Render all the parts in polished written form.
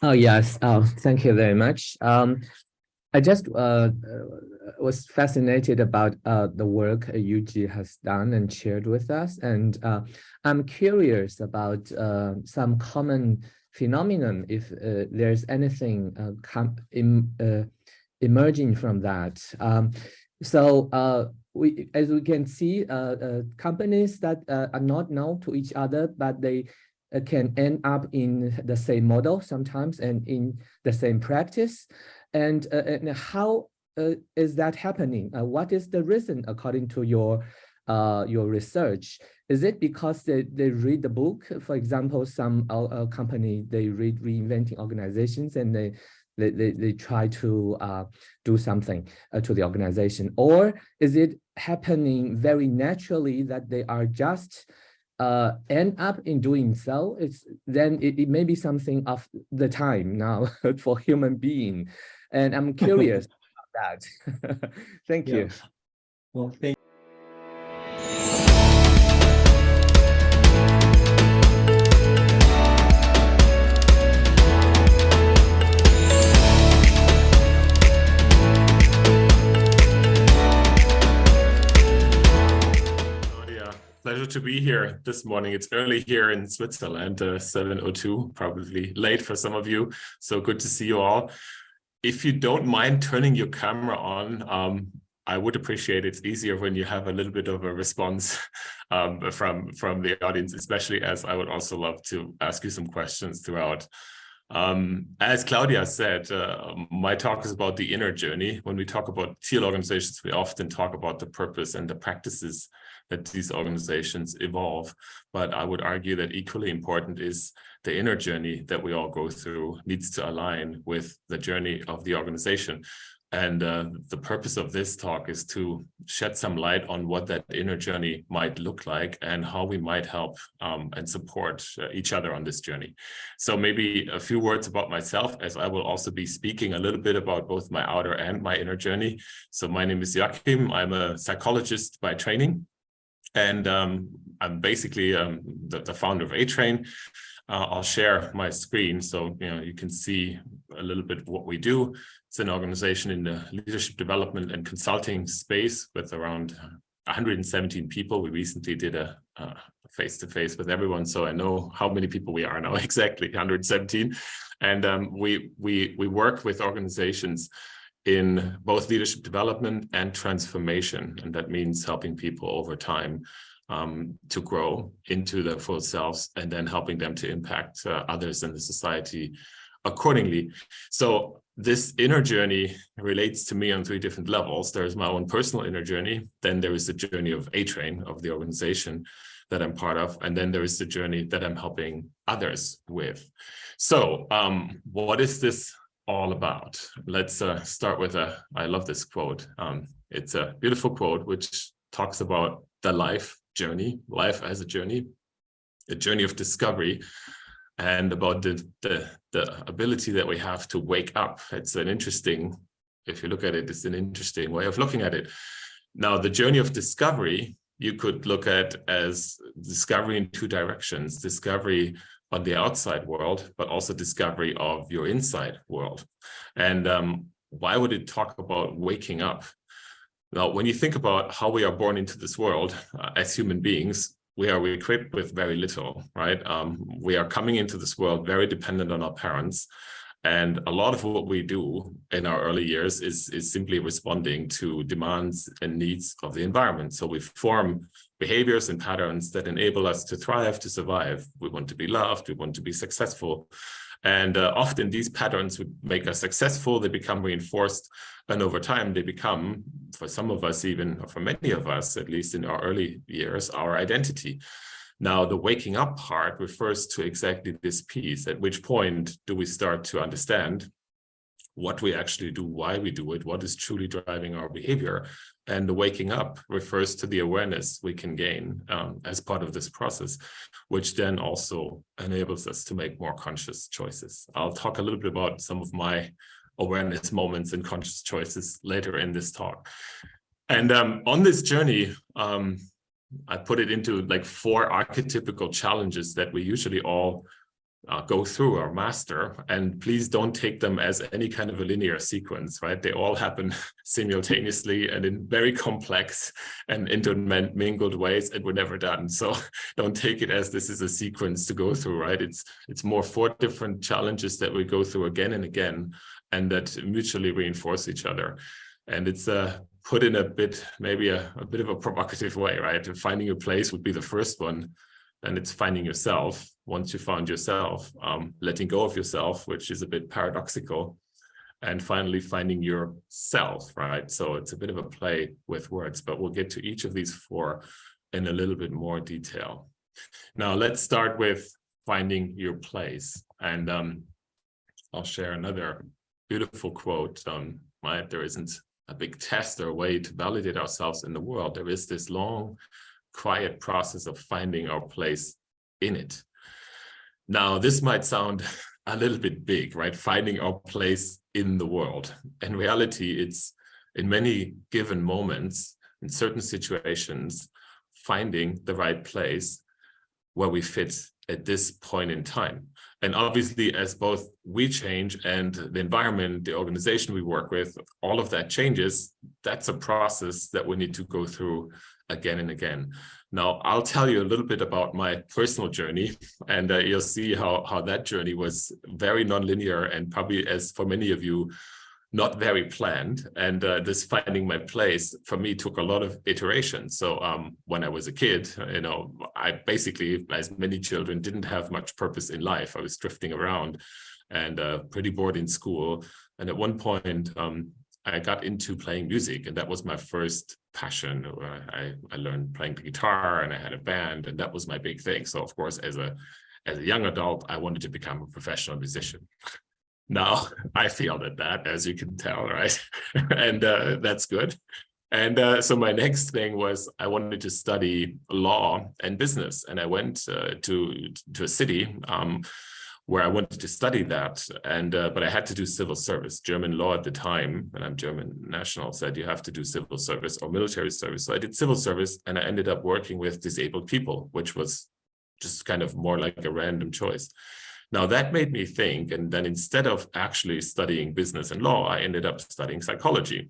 Oh, yes. Thank you very much. I just was fascinated about the work Yuji has done and shared with us. And I'm curious about some common phenomenon, if there's anything emerging from that. As we can see, companies that are not known to each other, but they can end up in the same model sometimes and in the same practice. And how is that happening? What is the reason according to your research? Is it because they read the book? For example, some company, they read Reinventing Organizations and they try to do something to the organization? Or is it happening very naturally that they are just end up in doing so? It may be something of the time now for human being. And I'm curious about that. Thank you. Well, thank Pleasure to be here this morning. It's early here in Switzerland, 7:02, probably late for some of you. So good to see you all. If you don't mind turning your camera on, I would appreciate it. It's easier when you have a little bit of a response from the audience, especially as I would also love to ask you some questions throughout. As Claudia said, my talk is about the inner journey. When we talk about teal organizations, we often talk about the purpose and the practices that these organizations evolve. But I would argue that equally important is the inner journey that we all go through needs to align with the journey of the organization. And the purpose of this talk is to shed some light on what that inner journey might look like and how we might help and support each other on this journey. So maybe a few words about myself, as I will also be speaking a little bit about both my outer and my inner journey. So my name is Joachim. I'm a psychologist by training. And I'm basically the founder of A-Train. I'll share my screen so you can see a little bit what we do. It's an organization in the leadership development and consulting space with around 117 people. We recently did a face-to-face with everyone, so I know how many people we are now, exactly 117. And we work with organizations in both leadership development and transformation. And that means helping people over time to grow into their full selves and then helping them to impact others in the society accordingly. So this inner journey relates to me on 3 different levels. There is my own personal inner journey. Then there is the journey of A-Train, of the organization that I'm part of. And then there is the journey that I'm helping others with. So what is this all about? Let's start with I love this quote. It's a beautiful quote which talks about the life journey, life as a journey of discovery, and about the ability that we have to wake up. It's an interesting, if you look at it, it's an interesting way of looking at it. Now, the journey of discovery, you could look at as discovery in 2 directions: discovery on the outside world, but also discovery of your inside world. And why would it talk about waking up? Now, when you think about how we are born into this world as human beings, we are equipped with very little, right? We are coming into this world very dependent on our parents. And a lot of what we do in our early years is simply responding to demands and needs of the environment. So we form behaviors and patterns that enable us to thrive, to survive. We want to be loved, we want to be successful. And often these patterns would make us successful, they become reinforced, and over time they become, for some of us even, or for many of us, at least in our early years, our identity. Now, the waking up part refers to exactly this piece, at which point do we start to understand what we actually do, why we do it, what is truly driving our behavior. And the waking up refers to the awareness we can gain as part of this process, which then also enables us to make more conscious choices. I'll talk a little bit about some of my awareness moments and conscious choices later in this talk. And on this journey, I put it into like 4 archetypical challenges that we usually all go through or master. And please don't take them as any kind of a linear sequence, right? They all happen simultaneously and in very complex and intermingled ways, and we're never done. So don't take it as this is a sequence to go through, right? It's more 4 different challenges that we go through again and again, and that mutually reinforce each other. And it's put in a bit, maybe a bit of a provocative way, right? Finding your place would be the first one. And it's finding yourself. Once you found yourself, letting go of yourself, which is a bit paradoxical, and finally finding yourself, right? So it's a bit of a play with words, but we'll get to each of these 4 in a little bit more detail. Now, let's start with finding your place. And I'll share another beautiful quote. There isn't a big test or a way to validate ourselves in the world. There is this long, quiet process of finding our place in it. Now, this might sound a little bit big, right? Finding our place in the world. In reality, it's in many given moments, in certain situations, finding the right place where we fit at this point in time. And obviously, as both we change and the environment, the organization we work with, all of that changes, that's a process that we need to go through again and again. Now, I'll tell you a little bit about my personal journey, and you'll see how that journey was very nonlinear and probably, as for many of you, not very planned. And this finding my place for me took a lot of iteration. So when I was a kid, I basically, as many children, didn't have much purpose in life. I was drifting around and pretty bored in school. And at one point, I got into playing music, and that was my first passion. I learned playing the guitar, and I had a band, and that was my big thing. So of course, as a young adult, I wanted to become a professional musician. Now, I failed at that, as you can tell, right? And that's good. And so my next thing was I wanted to study law and business. And I went to a city where I wanted to study that. And but I had to do civil service. German law at the time, and I'm German national, said you have to do civil service or military service. So I did civil service, and I ended up working with disabled people, which was just kind of more like a random choice. Now, that made me think, and then instead of actually studying business and law, I ended up studying psychology,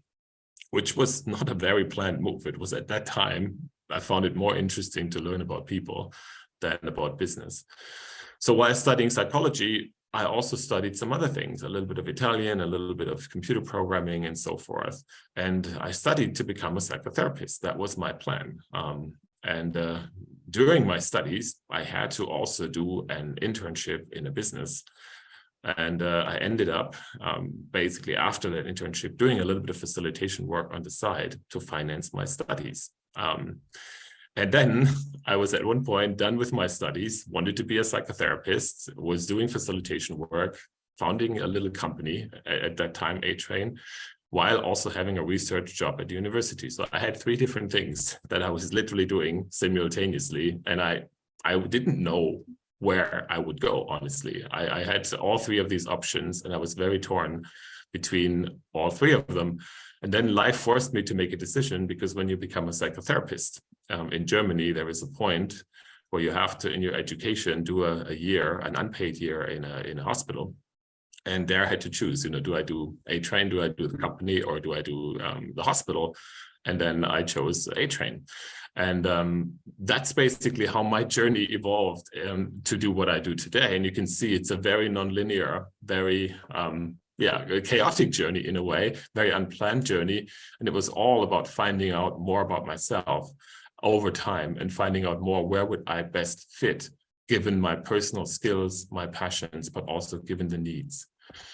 which was not a very planned move. It was at that time, I found it more interesting to learn about people than about business. So while studying psychology, I also studied some other things, a little bit of Italian, a little bit of computer programming, and so forth. And I studied to become a psychotherapist. That was my plan. During my studies, I had to also do an internship in a business. And I ended up basically after that internship doing a little bit of facilitation work on the side to finance my studies. And then I was at one point done with my studies, wanted to be a psychotherapist, was doing facilitation work, founding a little company at that time, A-Train, while also having a research job at the university. So I had 3 different things that I was literally doing simultaneously. And I didn't know where I would go, honestly. I had all 3 of these options, and I was very torn between all 3 of them. And then life forced me to make a decision, because when you become a psychotherapist in Germany, there is a point where you have to, in your education, do a year, an unpaid year in a hospital. And there I had to choose, do I do A-Train, do I do the company, or do I do the hospital? And then I chose A-Train. And that's basically how my journey evolved to do what I do today. And you can see it's a very nonlinear, very a chaotic journey in a way, very unplanned journey. And it was all about finding out more about myself over time and finding out more, where would I best fit, given my personal skills, my passions, but also given the needs.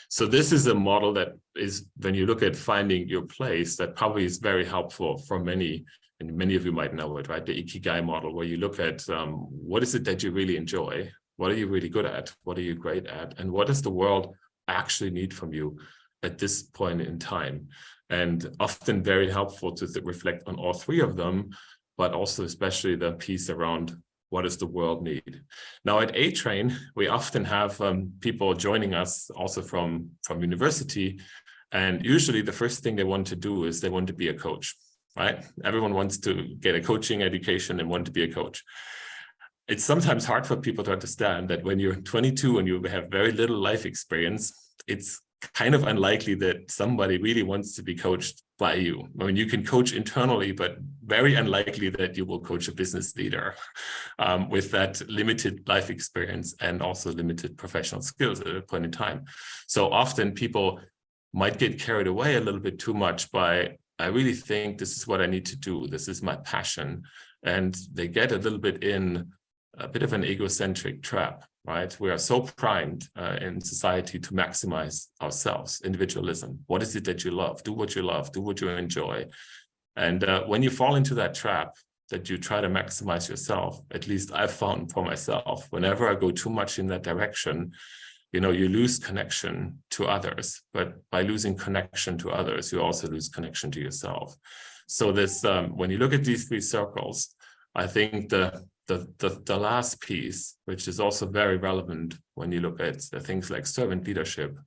So this is a model that is, when you look at finding your place, that probably is very helpful for many, and many of you might know it, right? The Ikigai model, where you look at what is it that you really enjoy? What are you really good at? What are you great at? And what does the world actually need from you at this point in time? And often very helpful to reflect on all 3 of them, but also especially the piece around what does the world need? Now at A-Train, we often have people joining us also from university. And usually the first thing they want to do is they want to be a coach, right? Everyone wants to get a coaching education and want to be a coach. it's sometimes hard for people to understand that when you're 22 and you have very little life experience, it's kind of unlikely that somebody really wants to be coached by you. I mean, you can coach internally, but very unlikely that you will coach a business leader with that limited life experience and also limited professional skills at a point in time. So often people might get carried away a little bit too much by, I really think this is what I need to do. This is my passion. And they get a little bit in a bit of an egocentric trap, right? We are so primed in society to maximize ourselves, individualism. What is it that you love? Do what you love, do what you enjoy. And when you fall into that trap, that you try to maximize yourself, at least I've found for myself, whenever I go too much in that direction, you know, you lose connection to others, but by losing connection to others, you also lose connection to yourself. So this, when you look at these three circles, I think the last piece, which is also very relevant when you look at things like servant leadership,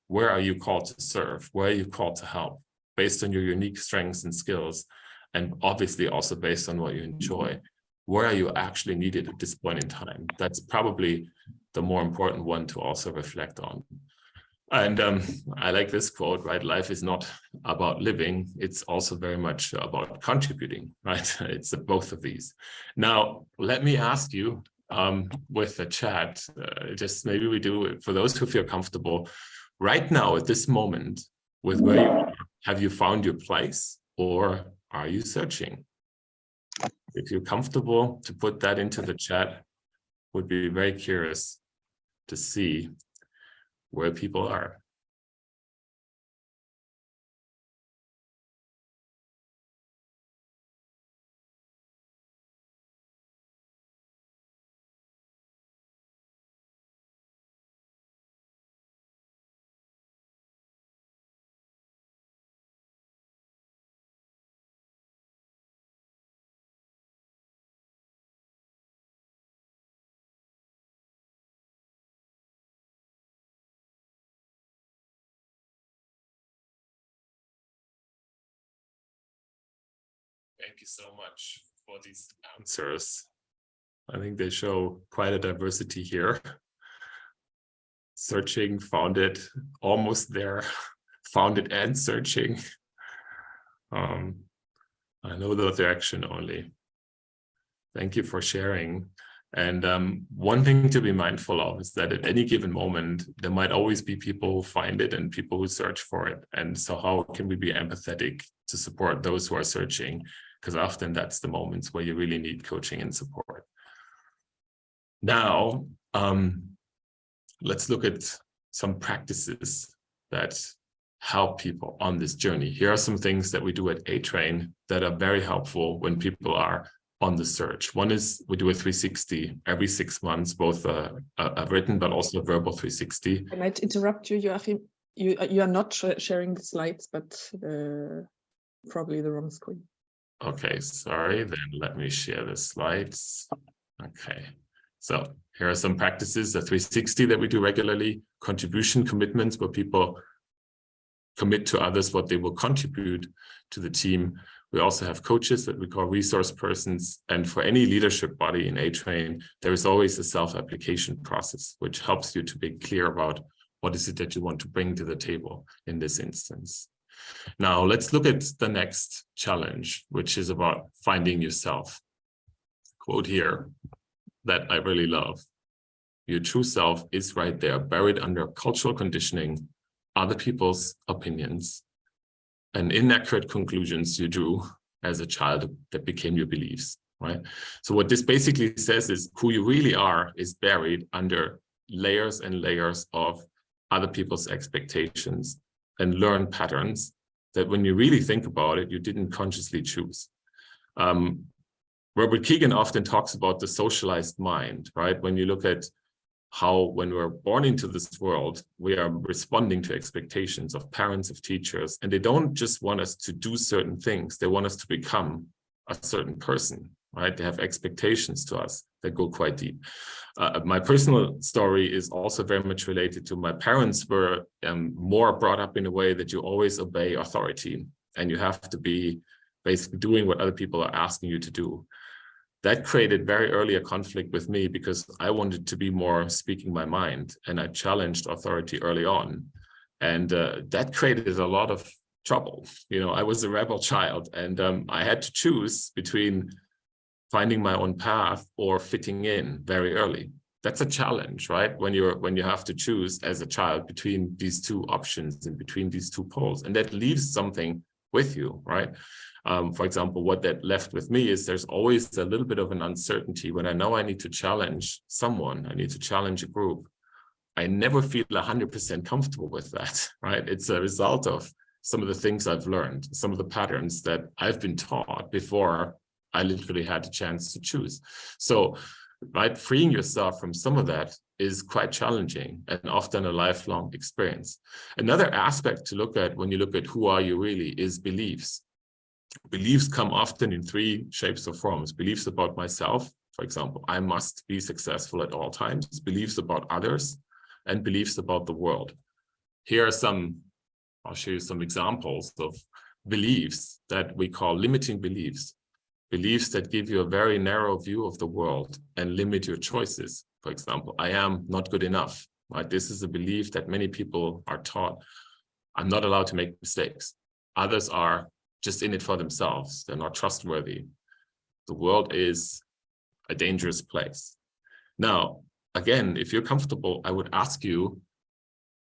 where are you called to serve? Where are you called to help? Based on your unique strengths and skills, and obviously also based on what you enjoy. Where are you actually needed at this point in time? That's probably the more important one to also reflect on. And I like this quote, right? Life is not about living. It's also very much about contributing, right? It's both of these. Now, let me ask you with the chat, just maybe we do it for those who feel comfortable right now at this moment with where you are. Have you found your place or are you searching? If you're comfortable to put that into the chat, would be very curious to see where people are. Thank you so much for these answers. I think they show quite a diversity here. Searching, found it, almost there, found it and searching. I know the direction only. Thank you for sharing. And one thing to be mindful of is that at any given moment, there might always be people who find it and people who search for it. And so how can we be empathetic to support those who are searching? Because often that's the moments where you really need coaching and support. Now, let's look at some practices that help people on this journey. Here are some things that we do at A-Train that are very helpful when people are on the search. One is we do a 360 every 6 months, both a written but also a verbal 360. I might interrupt you, Joachim. You are not sharing the slides, but probably the wrong screen. Okay, sorry, then let me share the slides. Okay, so here are some practices, the 360 that we do regularly, contribution commitments where people commit to others what they will contribute to the team. We also have coaches that we call resource persons. And for any leadership body in A-Train, there is always a self-application process, which helps you to be clear about what is it that you want to bring to the table in this instance. Now, let's look at the next challenge, which is about finding yourself. Quote here that I really love. Your true self is right there, buried under cultural conditioning, other people's opinions, and inaccurate conclusions you drew as a child that became your beliefs, right? So what this basically says is who you really are is buried under layers and layers of other people's expectations and learn patterns that when you really think about it, you didn't consciously choose. Robert Keegan often talks about the socialized mind, right? When you look at how when we're born into this world, we are responding to expectations of parents, of teachers, and they don't just want us to do certain things. They want us to become a certain person, right? They have expectations to us that go quite deep. My personal story is also very much related to my parents were more brought up in a way that you always obey authority and you have to be basically doing what other people are asking you to do. That created very early a conflict with me because I wanted to be more speaking my mind, and I challenged authority early on. And that created a lot of trouble. I was a rebel child, and I had to choose between finding my own path or fitting in very early. That's a challenge, right? When you have to choose as a child between these two options and between these two poles, and that leaves something with you, right? For example, what that left with me is there's always a little bit of an uncertainty when I know I need to challenge someone, I need to challenge a group. I never feel 100% comfortable with that, right? It's a result of some of the things I've learned, some of the patterns that I've been taught before I literally had a chance to choose. So, right, freeing yourself from some of that is quite challenging and often a lifelong experience. Another aspect to look at when you look at who are you really is beliefs. Beliefs come often in three shapes or forms. Beliefs about myself, for example, I must be successful at all times. Beliefs about others, and beliefs about the world. Here are I'll show you some examples of beliefs that we call limiting beliefs. Beliefs that give you a very narrow view of the world and limit your choices. For example, I am not good enough, right? This is a belief that many people are taught. I'm not allowed to make mistakes. Others are just in it for themselves. They're not trustworthy. The world is a dangerous place. Now, again, if you're comfortable, I would ask you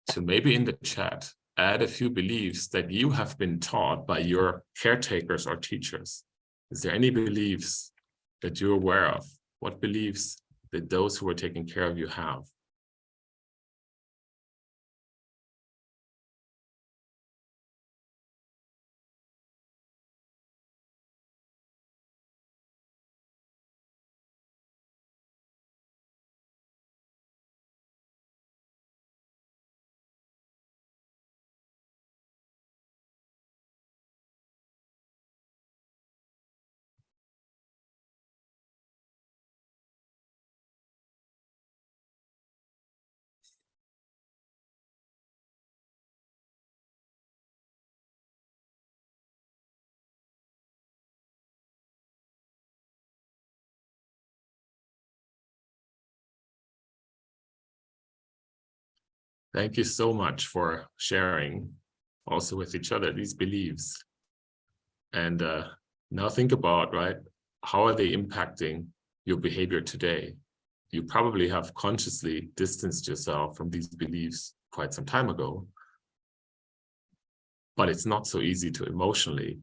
to maybe in the chat, add a few beliefs that you have been taught by your caretakers or teachers. Is there any beliefs that you're aware of? What beliefs did those who were taking care of you have? Thank you so much for sharing also with each other these beliefs. And now think about, right, how are they impacting your behavior today? You probably have consciously distanced yourself from these beliefs quite some time ago, but it's not so easy to emotionally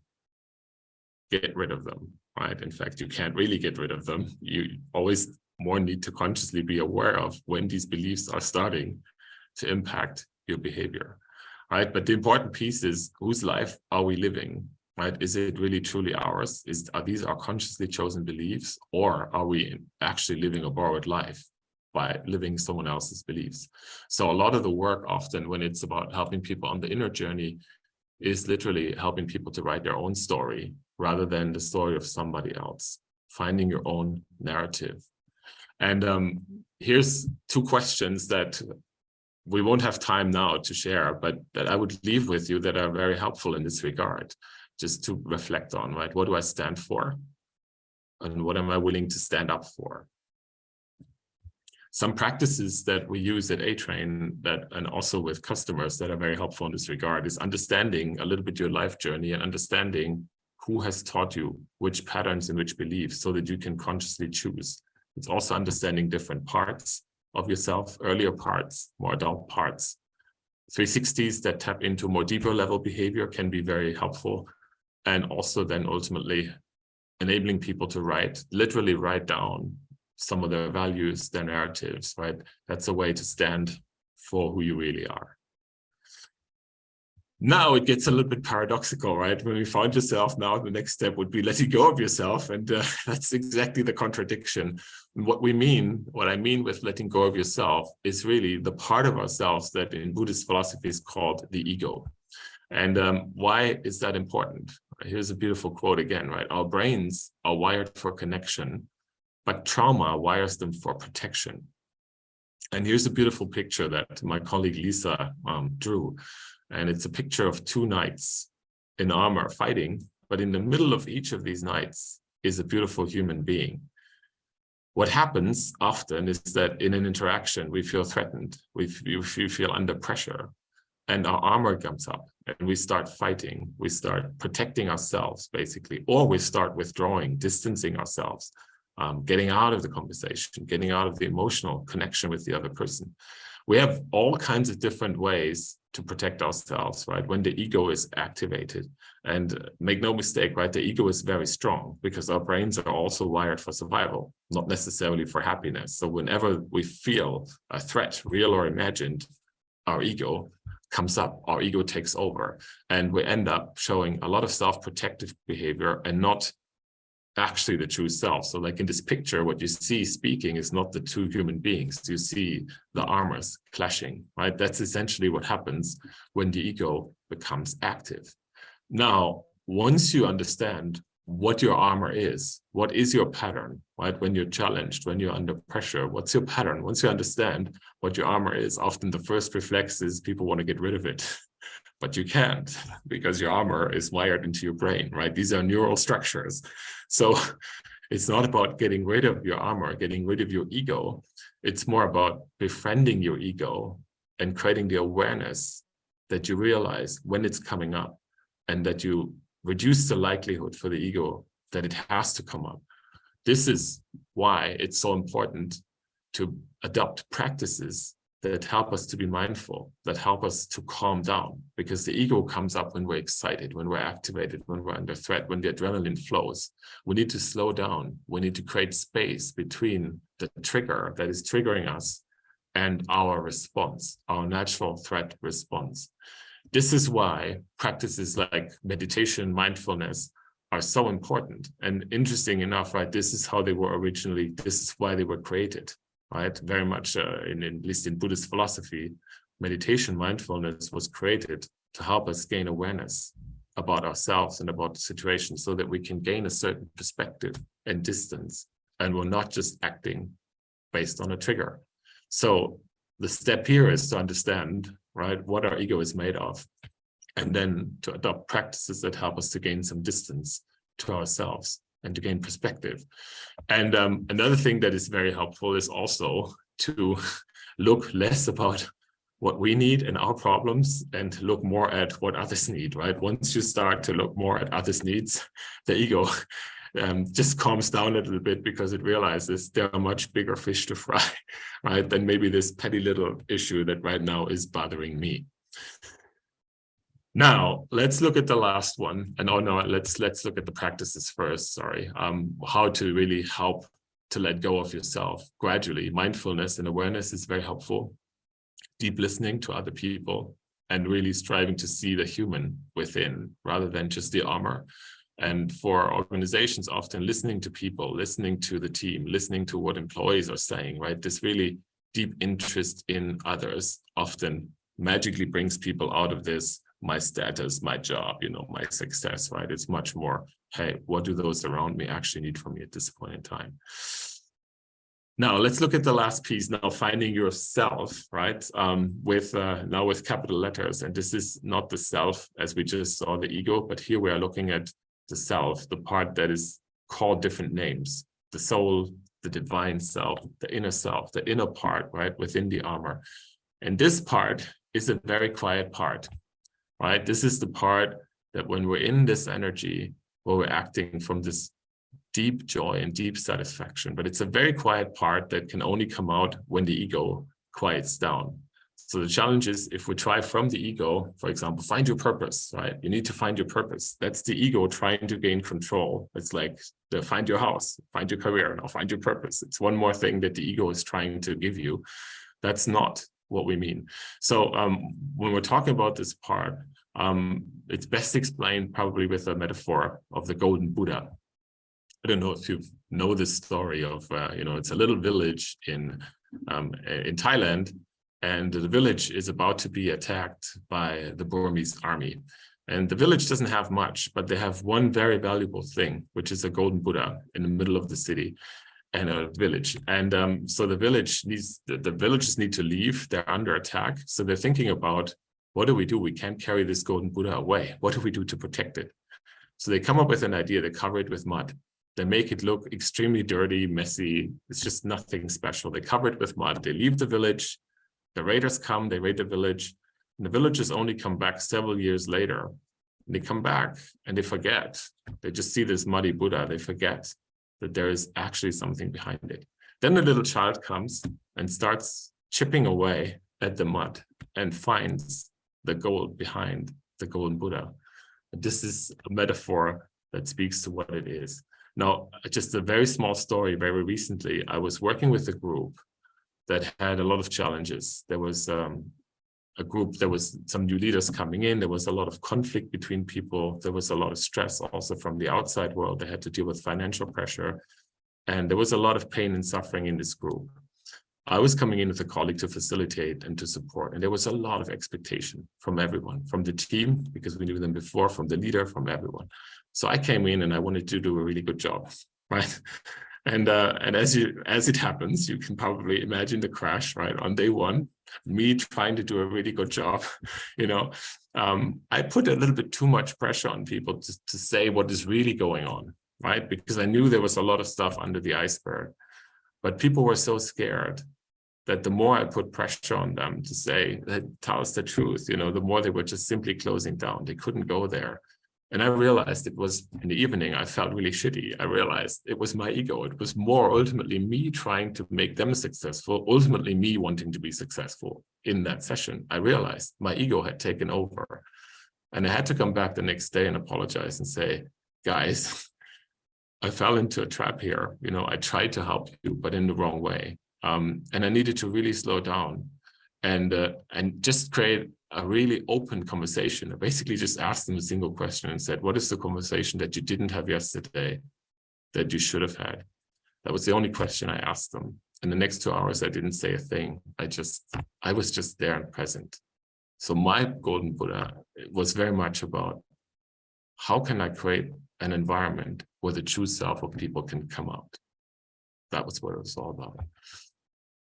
get rid of them, right? In fact, you can't really get rid of them. You always more need to consciously be aware of when these beliefs are starting to impact your behavior, right? But the important piece is, whose life are we living, right? Is it really truly ours? Are these our consciously chosen beliefs, or are we actually living a borrowed life by living someone else's beliefs? So a lot of the work often when it's about helping people on the inner journey is literally helping people to write their own story rather than the story of somebody else, finding your own narrative. And here's two questions that we won't have time now to share, but that I would leave with you that are very helpful in this regard, just to reflect on, right? What do I stand for? And what am I willing to stand up for? Some practices that we use at A-Train and also with customers that are very helpful in this regard is understanding a little bit your life journey and understanding who has taught you which patterns and which beliefs so that you can consciously choose. It's also understanding different parts of yourself, earlier parts, more adult parts. 360s that tap into more deeper level behavior can be very helpful. And also then ultimately enabling people to literally write down some of their values, their narratives, right? That's a way to stand for who you really are. Now it gets a little bit paradoxical, right? When you find yourself now, the next step would be letting go of yourself. And that's exactly the contradiction. And what I mean with letting go of yourself is really the part of ourselves that in Buddhist philosophy is called the ego. And why is that important? Here's a beautiful quote again, right? Our brains are wired for connection, but trauma wires them for protection. And here's a beautiful picture that my colleague Lisa drew. And it's a picture of two knights in armor fighting, but in the middle of each of these knights is a beautiful human being. What happens often is that in an interaction, we feel threatened, we feel under pressure, and our armor comes up and we start fighting, we start protecting ourselves basically, or we start withdrawing, distancing ourselves, getting out of the conversation, getting out of the emotional connection with the other person. We have all kinds of different ways to protect ourselves, right? When the ego is activated. And make no mistake, right? The ego is very strong because our brains are also wired for survival, not necessarily for happiness. So whenever we feel a threat, real or imagined, our ego comes up, our ego takes over, and we end up showing a lot of self-protective behavior and not actually the true self. So like in this picture, what you see speaking is not the two human beings. You see the armors clashing, right? That's essentially what happens when the ego becomes active. Now, once you understand what your armor is, what is your pattern, right? When you're challenged, when you're under pressure, what's your pattern? Once you understand what your armor is, often the first reflex is people want to get rid of it. But you can't, because your armor is wired into your brain, right? These are neural structures. So it's not about getting rid of your armor, getting rid of your ego. It's more about befriending your ego and creating the awareness that you realize when it's coming up, and that you reduce the likelihood for the ego that it has to come up. This is why it's so important to adopt practices that help us to be mindful, that help us to calm down, because the ego comes up when we're excited, when we're activated, when we're under threat, when the adrenaline flows. We need to slow down. We need to create space between the trigger that is triggering us and our response, our natural threat response. This is why practices like meditation, mindfulness are so important. And interesting enough, right, this is how they were originally, this is why they were created. Right, very much at least in Buddhist philosophy, meditation, mindfulness was created to help us gain awareness about ourselves and about the situation, so that we can gain a certain perspective and distance, and we're not just acting based on a trigger. So the step here is to understand, right, what our ego is made of, and then to adopt practices that help us to gain some distance to ourselves and to gain perspective. And another thing that is very helpful is also to look less about what we need and our problems and look more at what others need, right? Once you start to look more at others' needs, the ego just calms down a little bit, because it realizes there are much bigger fish to fry, right? Than maybe this petty little issue that right now is bothering me. Now, let's look at the last one. And oh no, let's look at the practices first, sorry. How to really help to let go of yourself gradually. Mindfulness and awareness is very helpful. Deep listening to other people and really striving to see the human within rather than just the armor. And for organizations, often listening to people, listening to the team, listening to what employees are saying, right? This really deep interest in others often magically brings people out of this my status, my job, you know, my success, right? It's much more, hey, what do those around me actually need from me at this point in time? Now, let's look at the last piece now, finding yourself, right? Now with capital letters. And this is not the self as we just saw the ego, but here we are looking at the self, the part that is called different names, the soul, the divine self, the inner part, right? Within the armor. And this part is a very quiet part. Right? This is the part that when we're in this energy, where we're acting from this deep joy and deep satisfaction, but it's a very quiet part that can only come out when the ego quiets down. So the challenge is, if we try from the ego, for example, find your purpose, right? You need to find your purpose. That's the ego trying to gain control. It's like find your house, find your career, now find your purpose. It's one more thing that the ego is trying to give you. That's not what we mean. So when we're talking about this part, it's best explained probably with a metaphor of the golden Buddha. I don't know if you know this story of, it's a little village in Thailand, and the village is about to be attacked by the Burmese army. And the village doesn't have much, but they have one very valuable thing, which is a golden Buddha in the middle of the city. And a village, and so the villagers need to leave. They're under attack, so they're thinking about, what do? We can't carry this golden Buddha away. What do we do to protect it? So they come up with an idea. They cover it with mud, They make it look extremely dirty, messy. It's just nothing special. They cover it with mud. They leave the village. The raiders come, they raid the village. And the villagers only come back several years later. And they come back and they forget. They just see this muddy Buddha. They forget that there is actually something behind it. Then the little child comes and starts chipping away at the mud and finds the gold behind the golden Buddha. And this is a metaphor that speaks to what it is. Now, just a very small story. Very recently, I was working with a group that had a lot of challenges. There was a group, there was some new leaders coming in. There was a lot of conflict between people. There was a lot of stress also from the outside world. They had to deal with financial pressure. And there was a lot of pain and suffering in this group. I was coming in with a colleague to facilitate and to support. And there was a lot of expectation from everyone, from the team, because we knew them before, from the leader, from everyone. So I came in and I wanted to do a really good job, right? And as it happens, you can probably imagine the crash, right? On day one, me trying to do a really good job, I put a little bit too much pressure on people to say what is really going on, right? Because I knew there was a lot of stuff under the iceberg, but people were so scared that the more I put pressure on them to say, tell us the truth, the more they were just simply closing down. They couldn't go there. And I realized it was in the evening, I felt really shitty. I realized it was my ego. It was more ultimately me trying to make them successful, ultimately me wanting to be successful in that session. I realized my ego had taken over. And I had to come back the next day and apologize and say, guys, I fell into a trap here. I tried to help you, but in the wrong way. And I needed to really slow down and just create a really open conversation. I basically just asked them a single question and said, what is the conversation that you didn't have yesterday that you should have had? That was the only question I asked them. And the next 2 hours, I didn't say a thing. I was just there and present. So my golden Buddha was very much about how can I create an environment where the true self of people can come out? That was what it was all about.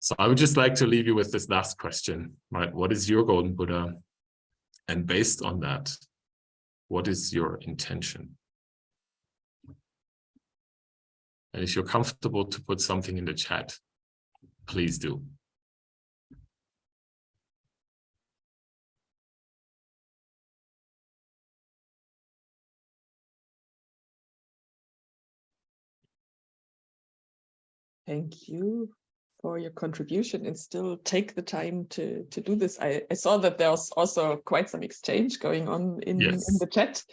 So I would just like to leave you with this last question, right? What is your golden Buddha? And based on that, what is your intention? And if you're comfortable to put something in the chat, please do. Thank you for your contribution and still take the time to do this. I saw that there's also quite some exchange going on in the chat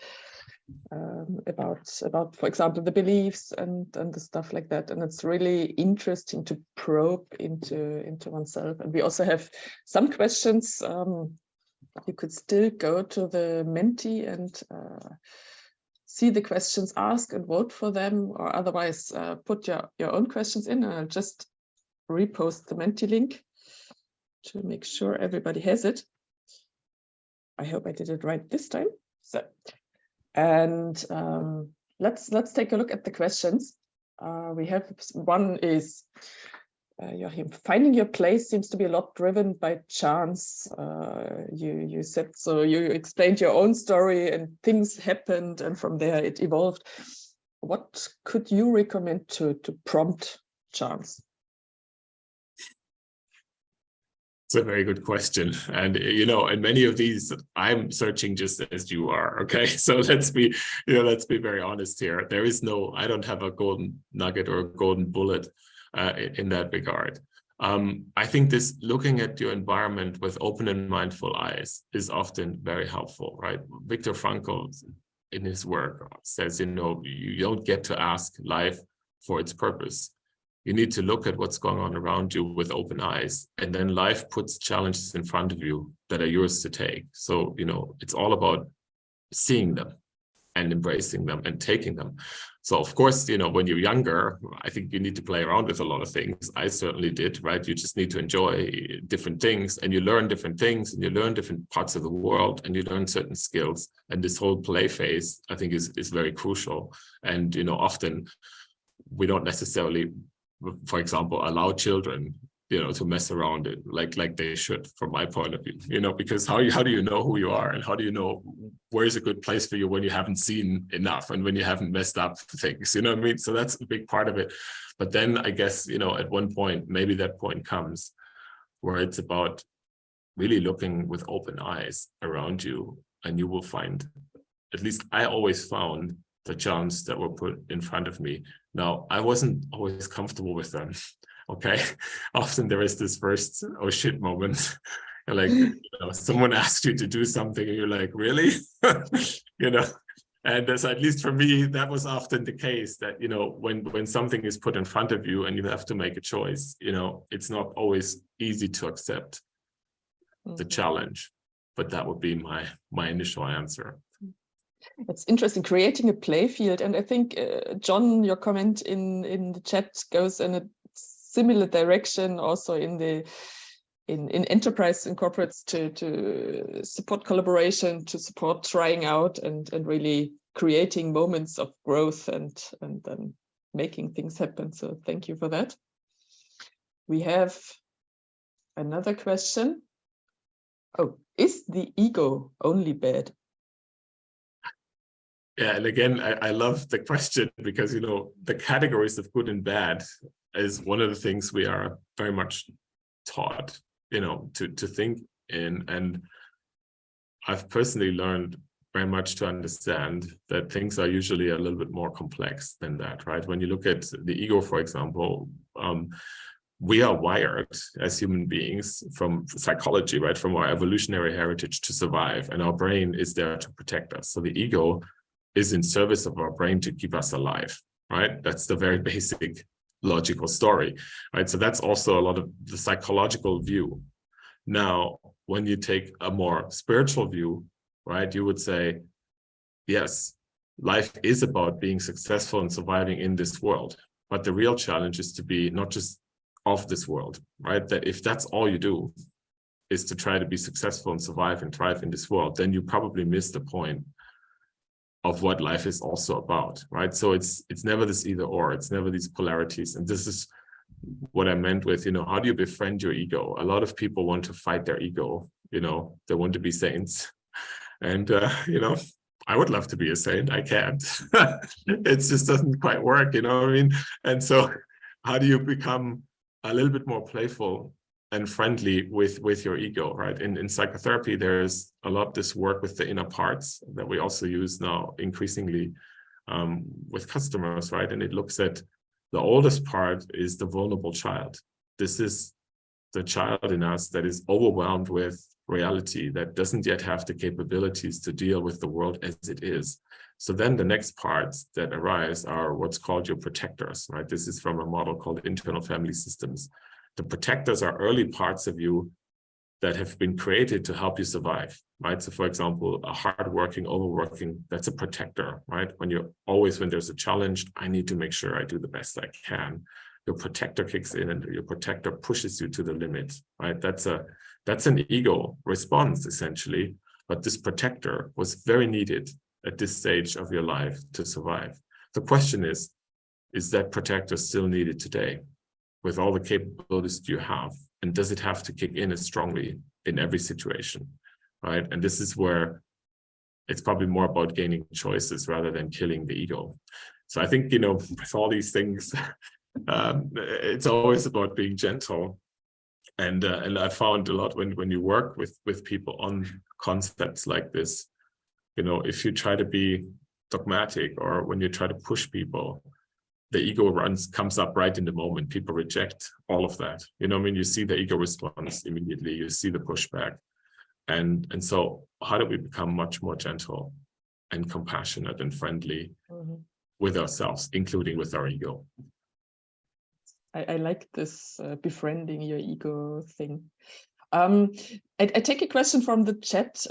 about, for example, the beliefs and the stuff like that. And it's really interesting to probe into oneself. And we also have some questions. You could still go to the Menti and see the questions asked and vote for them, or otherwise put your own questions in. And I'll just repost the Menti link to make sure everybody has it. I hope I did it right this time. So, and let's take a look at the questions. We have one is, Joachim, finding your place seems to be a lot driven by chance. You said, so you explained your own story and things happened and from there it evolved. What could you recommend to prompt chance? It's a very good question. And, in many of these, I'm searching just as you are. Okay. So let's be very honest here. I don't have a golden nugget or a golden bullet in that regard. I think this looking at your environment with open and mindful eyes is often very helpful, right? Viktor Frankl in his work says, you don't get to ask life for its purpose. You need to look at what's going on around you with open eyes, and then life puts challenges in front of you that are yours to take. So, it's all about seeing them and embracing them and taking them. So, of course, when you're younger, I think you need to play around with a lot of things. I certainly did, right? You just need to enjoy different things, and you learn different things, and you learn different parts of the world, and you learn certain skills. And this whole play phase, I think, is very crucial. And, often we don't necessarily, for example, allow children, to mess around it like they should, from my point of view, because how do you know who you are, and how do you know where is a good place for you when you haven't seen enough and when you haven't messed up things, you know what I mean? So that's a big part of it. But then I guess, you know, at one point, maybe that point comes where it's about really looking with open eyes around you, and you will find, at least I always found, the challenges that were put in front of me. Now, I wasn't always comfortable with them, okay? Often there is this first, oh shit moment. Like, you know, someone asks you to do something and you're like, really? You know, and so at least for me, that was often the case, that, you know, when something is put in front of you and you have to make a choice, you know, it's not always easy to accept the challenge, but that would be my initial answer. It's interesting, creating a play field. And I think, John, your comment in the chat goes in a similar direction, also in enterprise and corporates, to support collaboration, to support trying out and really creating moments of growth and then making things happen. So thank you for that. We have another question. Oh, is the ego only bad? Yeah, and again, I love the question, because, you know, the categories of good and bad is one of the things we are very much taught, you know, to think in. And I've personally learned very much to understand that things are usually a little bit more complex than that, right? When you look at the ego, for example, we are wired as human beings from psychology, right? From our evolutionary heritage to survive, and our brain is there to protect us. So the ego is in service of our brain to keep us alive, right? That's the very basic logical story, right? So that's also a lot of the psychological view. Now, when you take a more spiritual view, right, you would say, yes, life is about being successful and surviving in this world. But the real challenge is to be not just of this world, right? That if that's all you do is to try to be successful and survive and thrive in this world, then you probably miss the point of what life is also about, right? So it's never this either or, it's never these polarities. And this is what I meant with, you know, how do you befriend your ego? A lot of people want to fight their ego, you know, they want to be saints. And, you know, I would love to be a saint, I can't. It just doesn't quite work, you know what I mean? And so how do you become a little bit more playful and friendly with your ego, right? In psychotherapy, there's a lot of this work with the inner parts that we also use now increasingly with customers, right? And it looks at the oldest part is the vulnerable child. This is the child in us that is overwhelmed with reality, that doesn't yet have the capabilities to deal with the world as it is. So then the next parts that arise are what's called your protectors, right? This is from a model called internal family systems. The protectors are early parts of you that have been created to help you survive, right? So for example, a hardworking, overworking, that's a protector, right? When there's a challenge, I need to make sure I do the best I can. Your protector kicks in and your protector pushes you to the limit, right? That's an ego response essentially, but this protector was very needed at this stage of your life to survive. The question is that protector still needed today with all the capabilities you have? And does it have to kick in as strongly in every situation, right? And this is where it's probably more about gaining choices rather than killing the ego. So I think, you know, with all these things, it's always about being gentle. And I found a lot when you work with people on concepts like this, you know, if you try to be dogmatic or when you try to push people, the ego comes up right in the moment. People reject all of that. You know, I mean, you see the ego response immediately, you see the pushback. And so how do we become much more gentle and compassionate and friendly with ourselves, including with our ego? I like this befriending your ego thing. I take a question from the chat.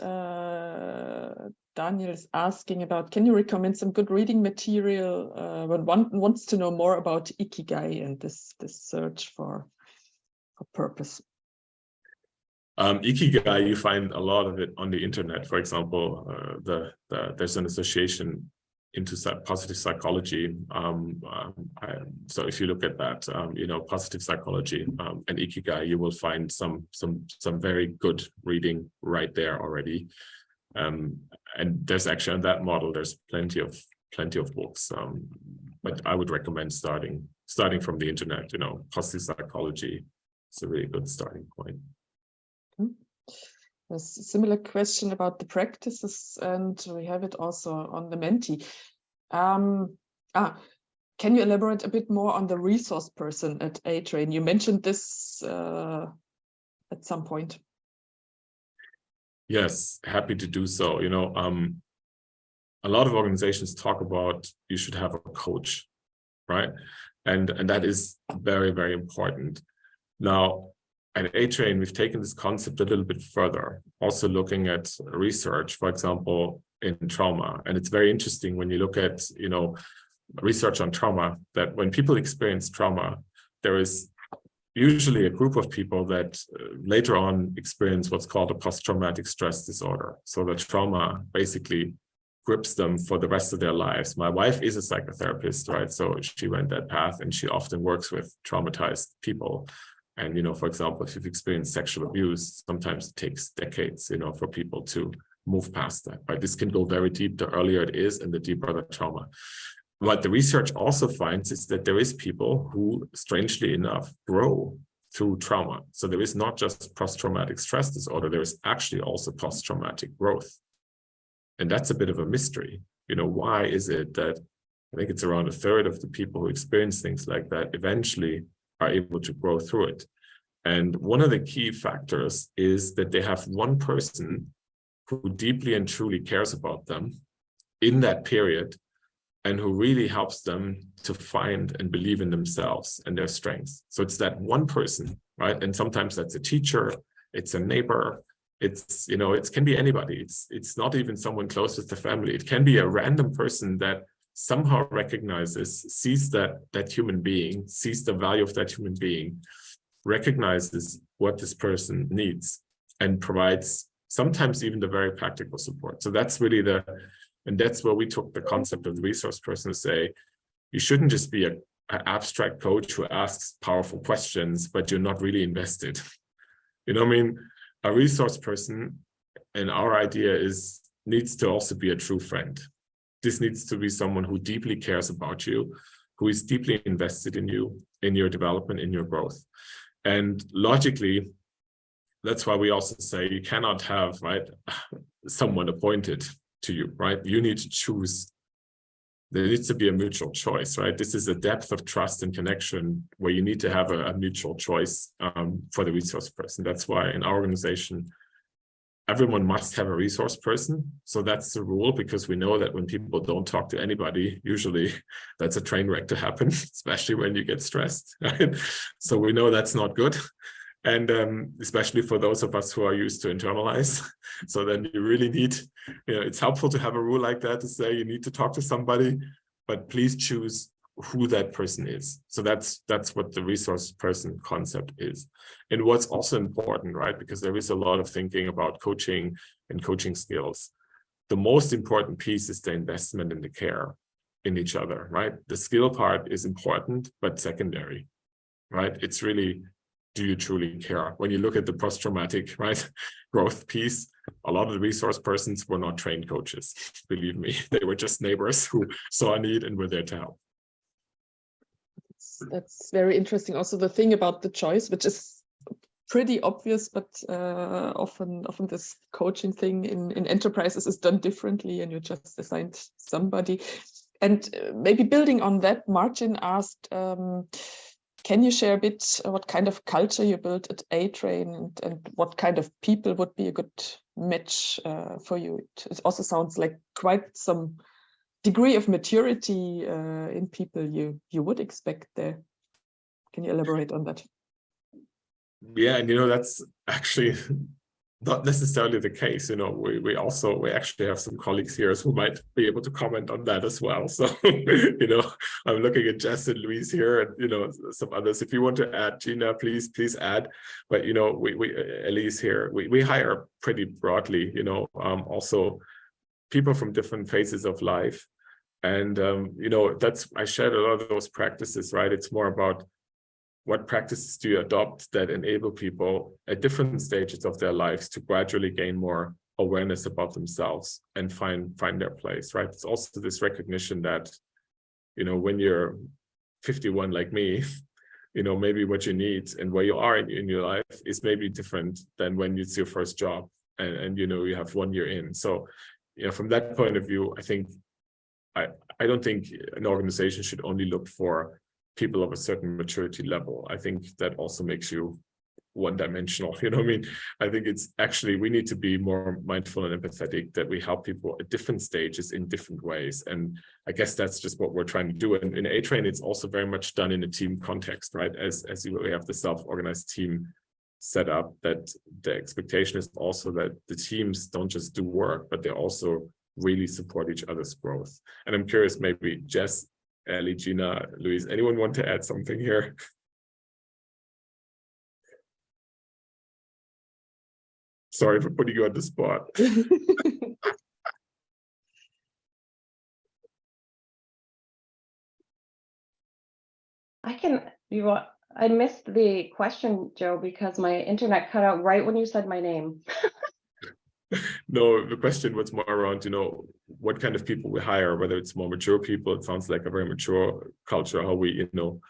Daniel is asking about, can you recommend some good reading material when one wants to know more about Ikigai and this search for purpose? Ikigai, you find a lot of it on the internet. For example, there's an association into positive psychology. So if you look at that, you know, positive psychology and Ikigai, you will find some very good reading right there already. And there's actually on that model, there's plenty of books. But I would recommend starting from the internet. You know, positive psychology is a really good starting point. A similar question about the practices, and we have it also on the Menti. Can you elaborate a bit more on the resource person at A-Train? You mentioned this at some point. Yes, happy to do so. You know, a lot of organizations talk about you should have a coach, right? And that is very, very important. Now, at A-Train, we've taken this concept a little bit further, also looking at research, for example, in trauma. And it's very interesting when you look at, you know, research on trauma, that when people experience trauma, there is usually a group of people that later on experience what's called a post-traumatic stress disorder. So the trauma basically grips them for the rest of their lives. My wife is a psychotherapist, right? So she went that path, and she often works with traumatized people. And, you know, for example, if you've experienced sexual abuse, sometimes it takes decades, you know, for people to move past that, right? This can go very deep. The earlier it is and the deeper the trauma. What the research also finds is that there is people who, strangely enough, grow through trauma. So there is not just post-traumatic stress disorder, there is actually also post-traumatic growth. And that's a bit of a mystery. You know, why is it that, I think it's around a third of the people who experience things like that eventually are able to grow through it? And one of the key factors is that they have one person who deeply and truly cares about them in that period, and who really helps them to find and believe in themselves and their strengths. So it's that one person, right? And sometimes that's a teacher, it's a neighbor, it's, you know, it can be anybody. It's not even someone close with the family. It can be a random person that somehow recognizes, sees that human being, sees the value of that human being, recognizes what this person needs, and provides sometimes even the very practical support. So that's really and that's where we took the concept of the resource person to say, you shouldn't just be an abstract coach who asks powerful questions, but you're not really invested. You know what I mean? A resource person, and our idea is, needs to also be a true friend. This needs to be someone who deeply cares about you, who is deeply invested in you, in your development, in your growth. And logically, that's why we also say you cannot have, right, someone appointed to you, right? You need to choose. There needs to be a mutual choice, right? This is a depth of trust and connection where you need to have a mutual choice for the resource person. That's why in our organization, everyone must have a resource person. So that's the rule, because we know that when people don't talk to anybody, usually that's a train wreck to happen, especially when you get stressed, right? So we know that's not good. And especially for those of us who are used to internalize. So then you really need, you know, it's helpful to have a rule like that to say you need to talk to somebody, but please choose who that person is. So that's what the resource person concept is. And what's also important, right? Because there is a lot of thinking about coaching and coaching skills. The most important piece is the investment in the care in each other, right? The skill part is important, but secondary, right? It's really, do you truly care? When you look at the post-traumatic, right, growth piece, a lot of the resource persons were not trained coaches. Believe me, they were just neighbors who saw a need and were there to help. That's very interesting. Also, the thing about the choice, which is pretty obvious, but often this coaching thing in enterprises is done differently, and you just assigned somebody. And maybe building on that, Martin asked, can you share a bit what kind of culture you built at A-Train, and what kind of people would be a good match for you? It also sounds like quite some degree of maturity in people you would expect there. Can you elaborate on that? Yeah, and you know, that's actually not necessarily the case. You know, we actually have some colleagues here who might be able to comment on that as well. So, you know, I'm looking at Jess and Louise here, and, you know, some others. If you want to add, Gina, please add. But, you know, we Elise here, we hire pretty broadly, you know, also people from different phases of life. And, you know, I shared a lot of those practices, right? It's more about what practices do you adopt that enable people at different stages of their lives to gradually gain more awareness about themselves and find their place, right? It's also this recognition that, you know, when you're 51 like me, you know, maybe what you need and where you are in your life is maybe different than when it's your first job and you know, you have 1 year in. So, you know, from that point of view, I think I don't think an organization should only look for people of a certain maturity level. I think that also makes you one-dimensional, you know what I mean? I think it's actually, we need to be more mindful and empathetic, that we help people at different stages in different ways. And I guess that's just what we're trying to do. And in A-Train, it's also very much done in a team context, right? As we have the self-organized team set up, that the expectation is also that the teams don't just do work, but they also really support each other's growth. And I'm curious, maybe Jess, Ellie, Gina, Louise, anyone want to add something here? Sorry for putting you on the spot. I missed the question, Joe, because my internet cut out right when you said my name. No, the question was more around, you know, what kind of people we hire, whether it's more mature people. It sounds like a very mature culture, how we, you know,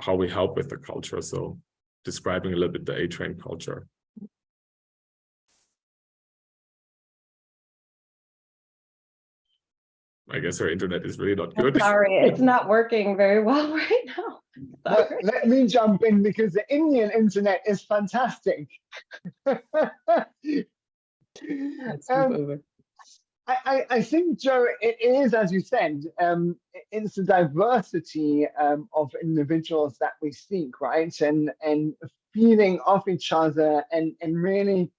how we help with the culture. So describing a little bit the A-Train culture. I guess our internet is really not good. I'm sorry, it's not working very well right now. Sorry. Let me jump in because the Indian internet is fantastic. Let's move over. I think, Joe, it is, as you said, it's the diversity of individuals that we seek, right? And feeding off each other and really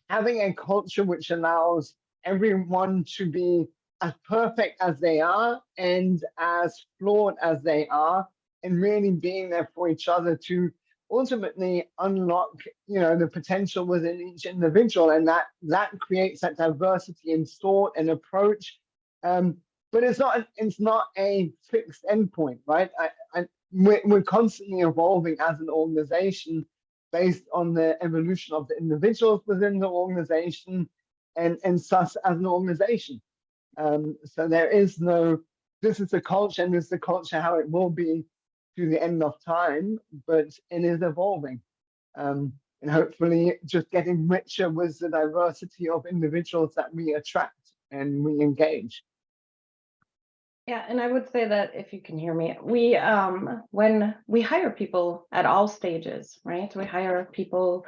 having a culture which allows everyone to be as perfect as they are and as flawed as they are, and really being there for each other to ultimately unlock, you know, the potential within each individual, and that creates that diversity in thought and approach. But it's not a fixed endpoint, right? We're constantly evolving as an organization based on the evolution of the individuals within the organization and us as an organization. So there is no, this is the culture and this is the culture how it will be to the end of time, but it is evolving. And hopefully just getting richer with the diversity of individuals that we attract and we engage. Yeah, and I would say that, if you can hear me, we when we hire people at all stages, right? We hire people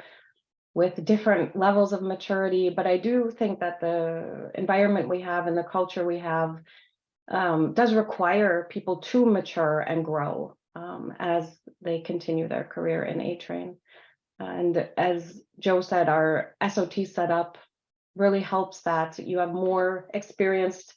with different levels of maturity, but I do think that the environment we have and the culture we have does require people to mature and grow as they continue their career in A-Train. And as Joe said, our SOT setup really helps that. You have more experienced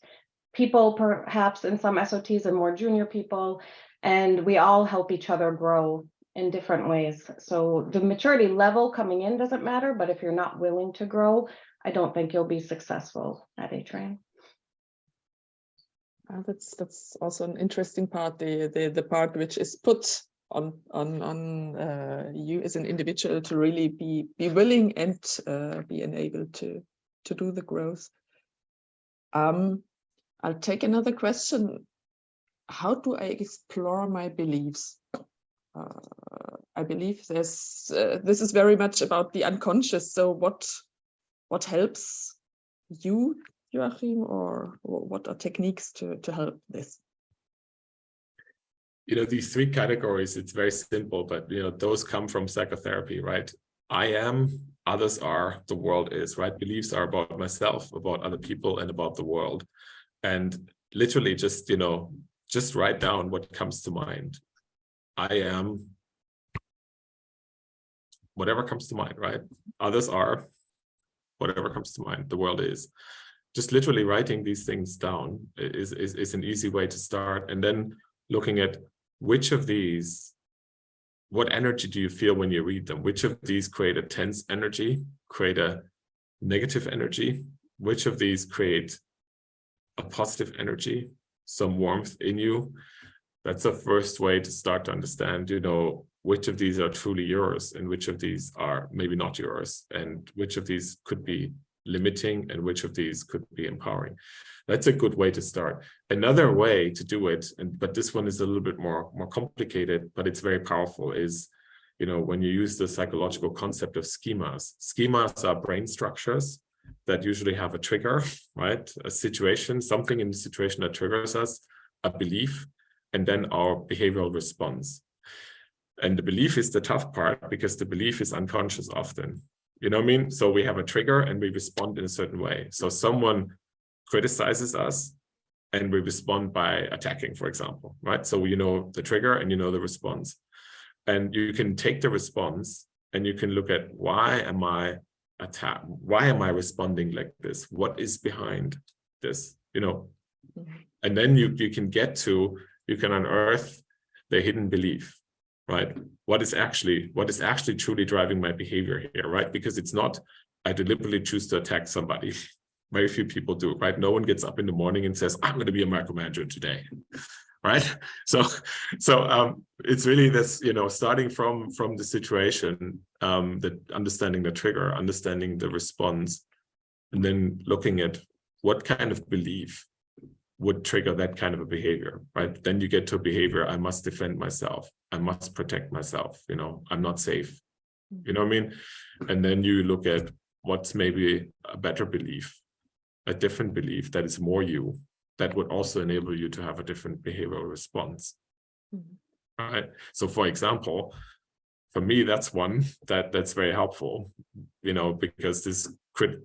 people perhaps in some SOTs and more junior people, and we all help each other grow in different ways. So the maturity level coming in doesn't matter, but if you're not willing to grow, I don't think you'll be successful at A-Train. That's also an interesting part, the part which is put on you as an individual to really be willing and be enabled to do the growth. I'll take another question. How do I explore my beliefs? I believe this is very much about the unconscious. So what helps you, Joachim, or what are techniques to help this? You know, these three categories, it's very simple, but you know, those come from psychotherapy, right? I am, others are, the world is, right? Beliefs are about myself, about other people, and about the world. And literally just, you know, just write down what comes to mind. I am, whatever comes to mind, right? Others are, whatever comes to mind, the world is. Just literally writing these things down is an easy way to start. And then looking at which of these, what energy do you feel when you read them? Which of these create a tense energy, create a negative energy? Which of these create a positive energy, some warmth in you? That's the first way to start to understand, you know, which of these are truly yours and which of these are maybe not yours, and which of these could be limiting and which of these could be empowering. That's a good way to start. Another way to do it, but this one is a little bit more complicated, but it's very powerful, is, you know, when you use the psychological concept of schemas. Schemas are brain structures that usually have a trigger, right? A situation, something in the situation that triggers us, a belief, and then our behavioral response. And the belief is the tough part, because the belief is unconscious often. You know what I mean? So we have a trigger and we respond in a certain way. So someone criticizes us and we respond by attacking, for example, right? So you know the trigger and you know the response. And you can take the response and you can look at, why am I responding like this? What is behind this? You know, and then you can unearth the hidden belief, right? What is actually truly driving my behavior here, right? Because it's not, I deliberately choose to attack somebody. Very few people do, right? No one gets up in the morning and says, I'm going to be a micromanager today, right? So it's really this, you know, starting from the situation, that understanding the trigger, understanding the response, and then looking at what kind of belief would trigger that kind of a behavior, right? Then you get to a behavior, I must defend myself, I must protect myself, you know, I'm not safe, you know what I mean? And then you look at what's maybe a better belief, a different belief that is more you, that would also enable you to have a different behavioral response. Right? So for example, for me, that's one that's very helpful, you know, because this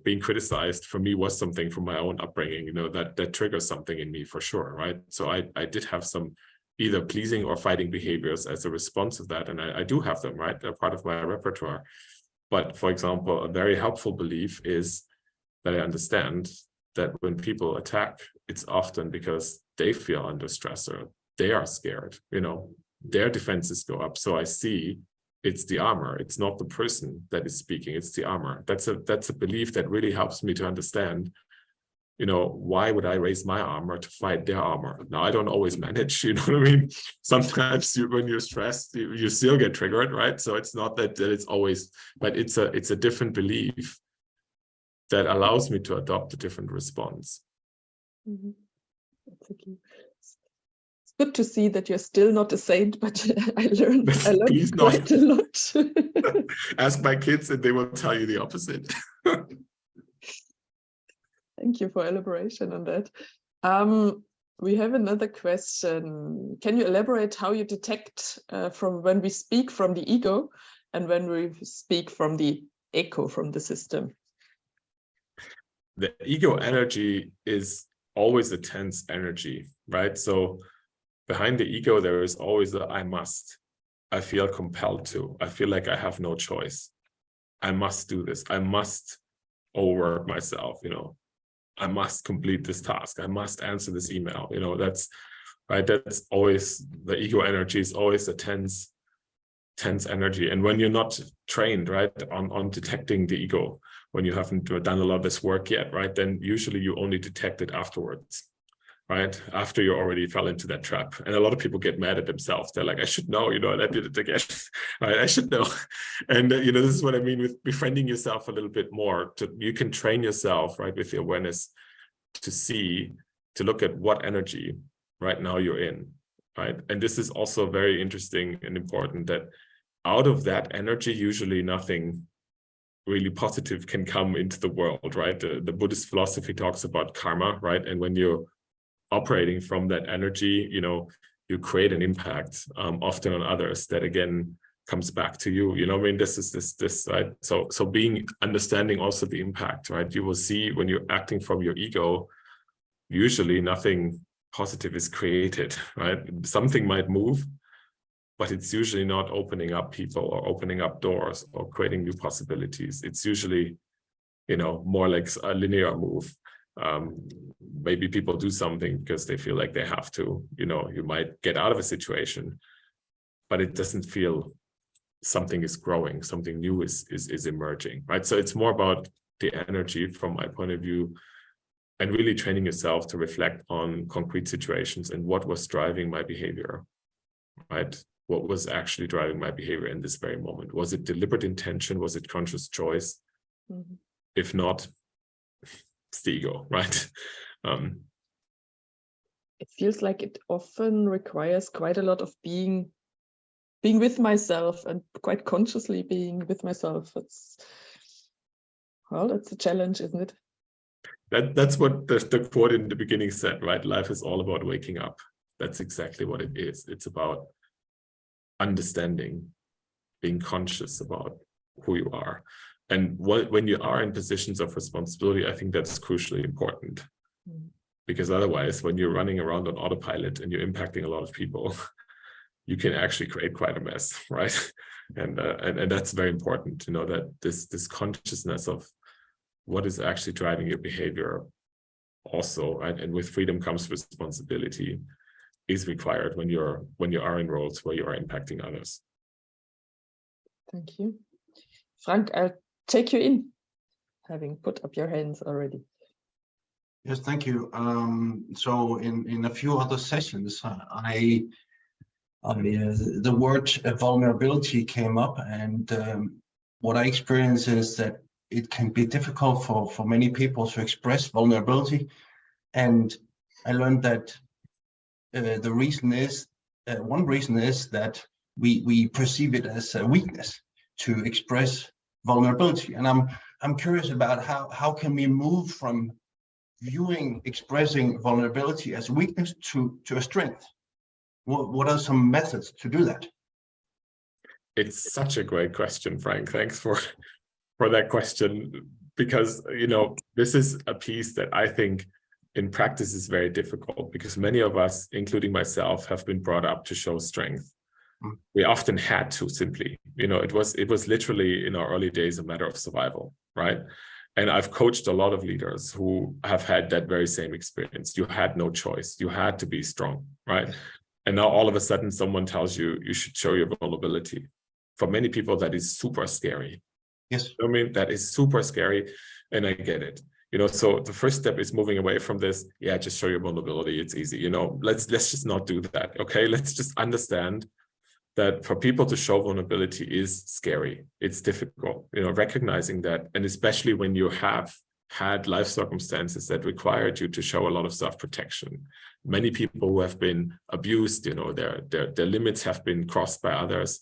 being criticized for me was something from my own upbringing, you know, that triggers something in me for sure, right? So I did have some either pleasing or fighting behaviors as a response of that, and I do have them, right? They're part of my repertoire. But for example, a very helpful belief is that I understand that when people attack, it's often because they feel under stress or they are scared, you know, their defenses go up. So I see it's the armor. It's not the person that is speaking, it's the armor. That's a belief that really helps me to understand, you know, why would I raise my armor to fight their armor? Now, I don't always manage, you know what I mean? Sometimes when you're stressed, you still get triggered, right? So it's not that it's always, but it's a different belief that allows me to adopt a different response. That's a key. It's good to see that you're still not a saint, but I learned quite a lot. Ask my kids and they will tell you the opposite. Thank you for elaboration on that. We have another question. Can you elaborate how you detect from when we speak from the ego and when we speak from the echo, from the system? The ego energy is always a tense energy, right? So behind the ego, there is always the I must. I feel compelled to. I feel like I have no choice. I must do this. I must overwork myself, you know. I must complete this task. I must answer this email. You know, that's right. That's always the ego energy is always a tense energy. And when you're not trained, right, on detecting the ego, when you haven't done a lot of this work yet, right, then usually you only detect it afterwards, right? After you already fell into that trap. And a lot of people get mad at themselves. They're like, I should know, you know, and I did it again. Right? I should know. And, you know, this is what I mean with befriending yourself a little bit more. You can train yourself, right, with the awareness to look at what energy right now you're in, right? And this is also very interesting and important that out of that energy, usually nothing really positive can come into the world, right? The Buddhist philosophy talks about karma, right? And when you're operating from that energy, you know, you create an impact often on others that again comes back to you. You know, I mean, this is this, right? So understanding also the impact, right? You will see when you're acting from your ego, usually nothing positive is created, right? Something might move, but it's usually not opening up people or opening up doors or creating new possibilities. It's usually, you know, more like a linear move. Maybe people do something because they feel like they have to, you know, you might get out of a situation, but it doesn't feel something is growing, something new is emerging, right? So it's more about the energy from my point of view and really training yourself to reflect on concrete situations and what was driving my behavior, right? What was actually driving my behavior in this very moment? Was it deliberate intention? Was it conscious choice? If not, it's the ego, right? It feels like it often requires quite a lot of being with myself and quite consciously being with myself. That's a challenge, isn't it? That's what the quote in the beginning said, right? Life is all about waking up. That's exactly what it is. It's about understanding, being conscious about who you are. And when you are in positions of responsibility, I think that's crucially important. Because otherwise, when you're running around on autopilot and you're impacting a lot of people, you can actually create quite a mess, right? And that's very important to know that this consciousness of what is actually driving your behavior also, and with freedom comes responsibility, is required when you are in roles where you are impacting others. Thank you. Frank, I'll take you in, having put up your hands already. Yes, thank you. So in a few other sessions, the word vulnerability came up, and what I experience is that it can be difficult for many people to express vulnerability. And I learned that the reason is, one reason is that we perceive it as a weakness to express vulnerability. And I'm curious about how can we move from viewing expressing vulnerability as weakness to a strength? What are some methods to do that? It's such a great question, Frank. Thanks for that question, because this is a piece that I think in practice is very difficult, because many of us, including myself, have been brought up to show strength. We often had to, simply, it was literally in our early days a matter of survival, right? And I've coached a lot of leaders who have had that very same experience. You had no choice. You had to be strong, right? And now all of a sudden someone tells you you should show your vulnerability. For many people, that is super scary. Yes. I mean, that is super scary, and I get it. So the first step is moving away from this. Yeah, just show your vulnerability. It's easy. Let's just not do that. Okay, let's just understand that for people to show vulnerability is scary. It's difficult. Recognizing that, and especially when you have had life circumstances that required you to show a lot of self-protection. Many people who have been abused, their limits have been crossed by others.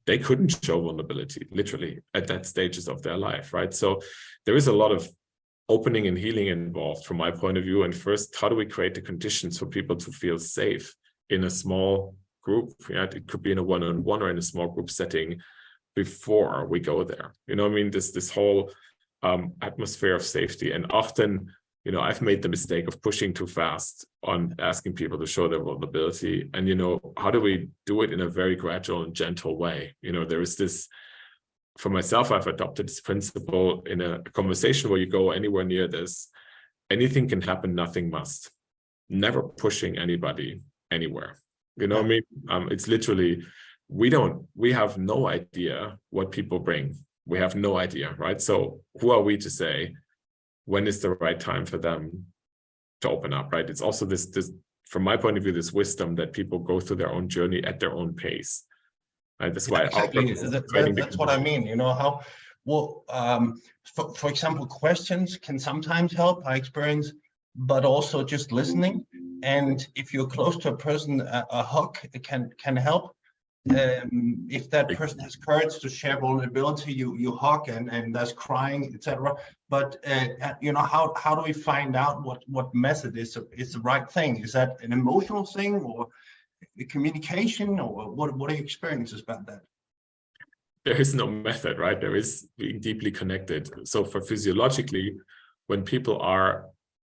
They couldn't show vulnerability, literally, at that stages of their life, right? So there is a lot of opening and healing involved from my point of view. And first, how do we create the conditions for people to feel safe in a small group? Yeah, it could be in a one-on-one or in a small group setting before we go there. This whole atmosphere of safety. And often, I've made the mistake of pushing too fast on asking people to show their vulnerability. And, how do we do it in a very gradual and gentle way? There is this, for myself, I've adopted this principle in a conversation where you go anywhere near this, anything can happen, nothing must. Never pushing anybody anywhere. It's literally, we have no idea what people bring. We have no idea, right? So who are we to say when is the right time for them to open up, right? It's also this from my point of view, this wisdom that people go through their own journey at their own pace. Right? That's why exactly. That's what I mean. For example, questions can sometimes help, I experience, but also just listening. And if you're close to a person, a hug can help. If that person has courage to share vulnerability, you hug, and there's crying, etc. But how do we find out what method is the right thing? Is that an emotional thing, or communication, or what are your experiences about that? There is no method, right? There is being deeply connected. So for physiologically, when people are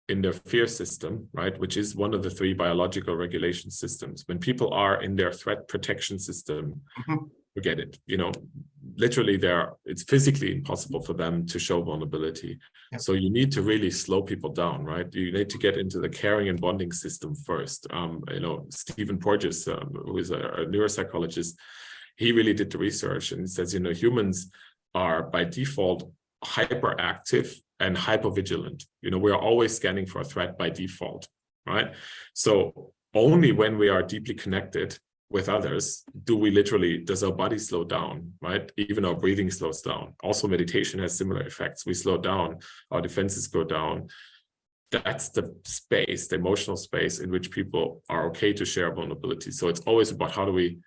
in their fear system, right, which is one of the 3 biological regulation systems, when people are in their threat protection system, forget it. Literally it's physically impossible for them to show vulnerability. Yeah. So you need to really slow people down, right? You need to get into the caring and bonding system first. Stephen Porges, who is a neuropsychologist, he really did the research, and he says, humans are by default hyperactive and hypervigilant. We are always scanning for a threat by default, right? So only when we are deeply connected, with others, does our body slow down, right? Even our breathing slows down. Also, meditation has similar effects. We slow down, our defenses go down. That's the space, the emotional space in which people are okay to share vulnerability. So it's always about how do we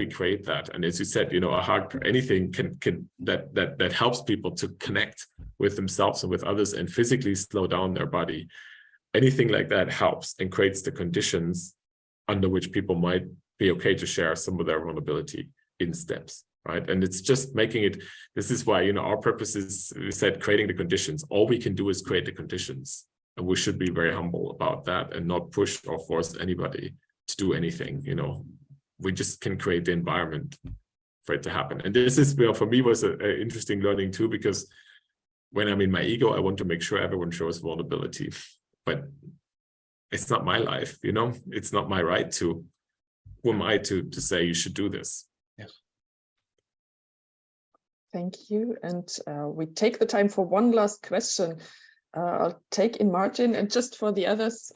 create that? And as you said, a hug, anything that helps people to connect with themselves and with others and physically slow down their body. Anything like that helps and creates the conditions under which people might be okay to share some of their vulnerability in steps, right? And it's just making it, this is why, our purpose is, we said, creating the conditions. All we can do is create the conditions. And we should be very humble about that and not push or force anybody to do anything, We just can create the environment for it to happen. And this is, for me, was an interesting learning too, because when I'm in my ego, I want to make sure everyone shows vulnerability. But it's not my life, It's not my right to. Who am I to say you should do this? Yes. Thank you. And we take the time for one last question. I'll take in Martin, and just for the others,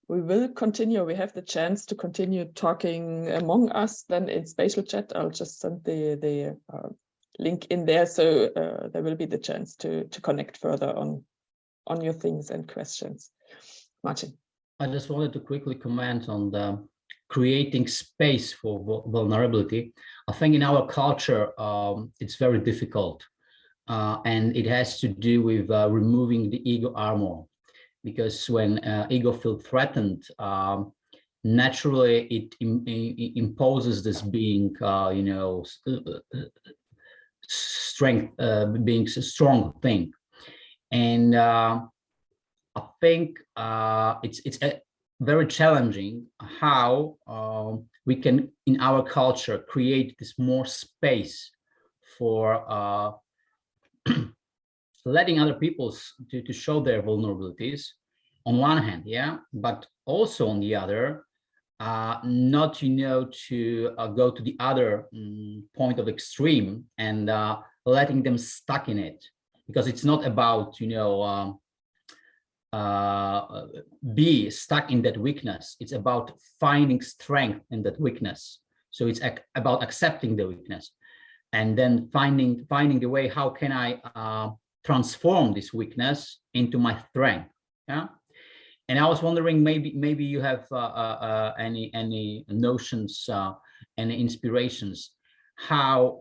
we will continue. We have the chance to continue talking among us then in spatial chat. I'll just send the link in there, so there will be the chance to connect further on your things and questions. Martin. I just wanted to quickly comment on the creating space for vulnerability. I think in our culture, it's very difficult. And it has to do with removing the ego armor. Because when ego feels threatened, naturally it imposes this being, strength, being a strong thing. And I think it's very challenging how we can, in our culture, create this more space for letting other people to show their vulnerabilities on one hand, but also on the other, not to go to the other point of extreme and letting them stuck in it, because it's not about be stuck in that weakness. It's about finding strength in that weakness. So it's about accepting the weakness and then finding the way, how can I transform this weakness into my strength. And I was wondering, maybe you have any notions, any inspirations, how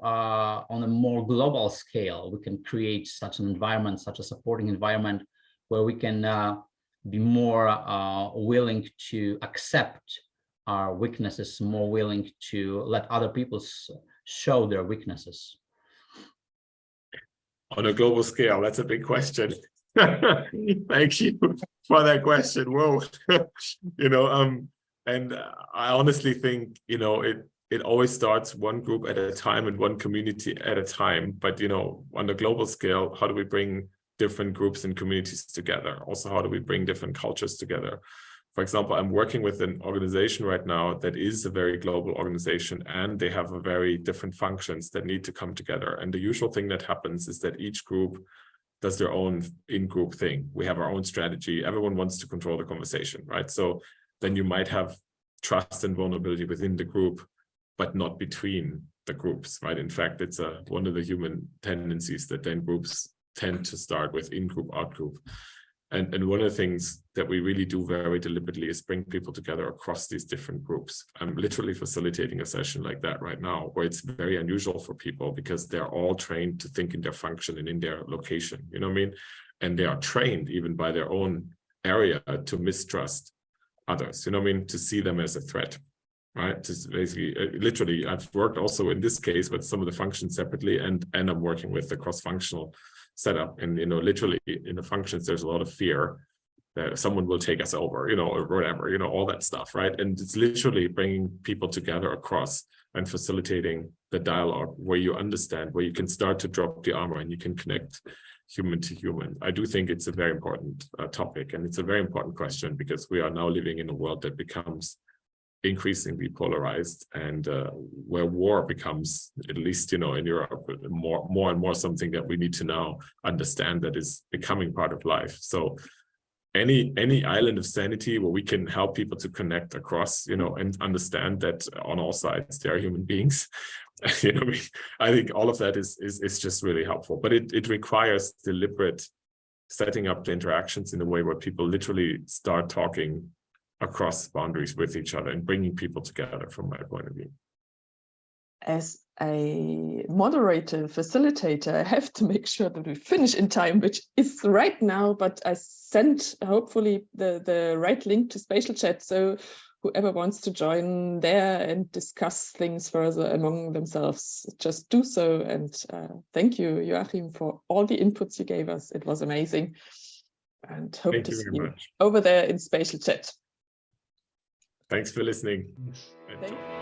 on a more global scale we can create such an environment, such a supporting environment, where we can be more willing to accept our weaknesses, more willing to let other people show their weaknesses. On a global scale, that's a big question. Thank you for that question. Whoa. And I honestly think, it always starts one group at a time and one community at a time. But, on a global scale, how do we bring different groups and communities together? Also, how do we bring different cultures together? For example, I'm working with an organization right now that is a very global organization, and they have a very different functions that need to come together. And the usual thing that happens is that each group does their own in-group thing. We have our own strategy. Everyone wants to control the conversation, right? So then you might have trust and vulnerability within the group, but not between the groups, right? In fact, it's one of the human tendencies that then groups tend to start with in-group, out-group. And one of the things that we really do very deliberately is bring people together across these different groups. I'm literally facilitating a session like that right now, where it's very unusual for people because they're all trained to think in their function and in their location, you know what I mean? And they are trained even by their own area to mistrust others, you know what I mean? To see them as a threat, right? Just basically, literally, I've worked also in this case with some of the functions separately, and I'm working with the cross-functional setup. And literally in the functions, there's a lot of fear that someone will take us over, or whatever, all that stuff, right? And it's literally bringing people together across and facilitating the dialogue where you understand, where you can start to drop the armor and you can connect human to human. I do think it's a very important topic, and it's a very important question, because we are now living in a world that becomes increasingly polarized, and where war becomes, at least in Europe, more and more something that we need to now understand that is becoming part of life. So any island of sanity where we can help people to connect across, and understand that on all sides they are human beings. I think all of that is just really helpful, but it requires deliberate setting up the interactions in a way where people literally start talking across boundaries with each other and bringing people together, from my point of view. As a moderator, facilitator, I have to make sure that we finish in time, which is right now, but I sent hopefully the right link to Spatial Chat, so whoever wants to join there and discuss things further among themselves, just do so. And thank you, Joachim, for all the inputs you gave us. It was amazing. And hope to see you over there in Spatial Chat. Thanks for listening. Thank you.